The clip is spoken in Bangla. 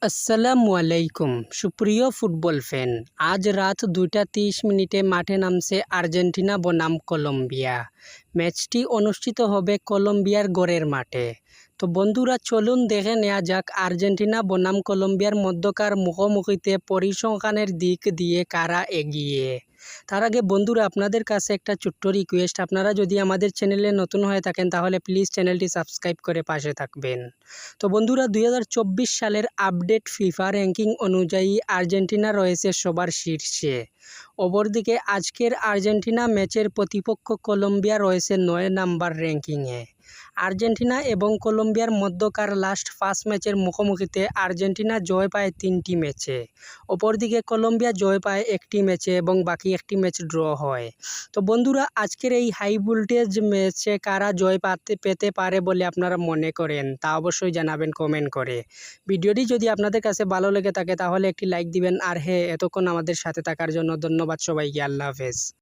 আসসালামু আলাইকুম সুপ্রিয় ফুটবল ফ্যান। আজ রাত 2:30 মাঠে নামছে আর্জেন্টিনা বনাম কলম্বিয়া। ম্যাচটি অনুষ্ঠিত হবে কলম্বিয়ার গড়ের মাঠে। তো বন্ধুরা, চলুন দেখে নেওয়া যাক আর্জেন্টিনা বনাম কলম্বিয়ার মধ্যকার মুখোমুখিতে পরিসংখ্যানের দিক দিয়ে কারা এগিয়ে। তার আগে বন্ধুরা, আপনাদের কাছে একটা ছোট্ট রিকোয়েস্ট, আপনারা যদি আমাদের চ্যানেলে নতুন হয়ে থাকেন তাহলে প্লিজ চ্যানেলটি সাবস্ক্রাইব করে পাশে থাকবেন। তো বন্ধুরা, 2024 সালের আপডেট ফিফা র্যাঙ্কিং অনুযায়ী আর্জেন্টিনা রয়েছে সবার শীর্ষে। অপরদিকে আজকের আর্জেন্টিনা ম্যাচের প্রতিপক্ষ কলম্বিয়া রয়েছে 9 নাম্বার র্যাঙ্কিংয়ে। আর্জেন্টিনা এবং কলম্বিয়ার মধ্যকার লাস্ট 5 ম্যাচের মুখোমুখিতে আর্জেন্টিনা জয় পায় 3টি ম্যাচে। অপরদিকে কলম্বিয়া জয় পায় 1টি ম্যাচে এবং বাকি 1টি ম্যাচ ড্র হয়। তো বন্ধুরা, আজকের এই হাই ভোল্টেজ ম্যাচে কারা জয় পেতে পারে বলে আপনারা মনে করেন তা অবশ্যই জানাবেন কমেন্ট করে। ভিডিওটি যদি আপনাদের কাছে ভালো লেগে থাকে তাহলে একটি লাইক দিবেন। আর হ্যাঁ, এতক্ষণ আমাদের সাথে থাকার জন্য ধন্যবাদ সবাইকে। আল্লাহ হাফেজ।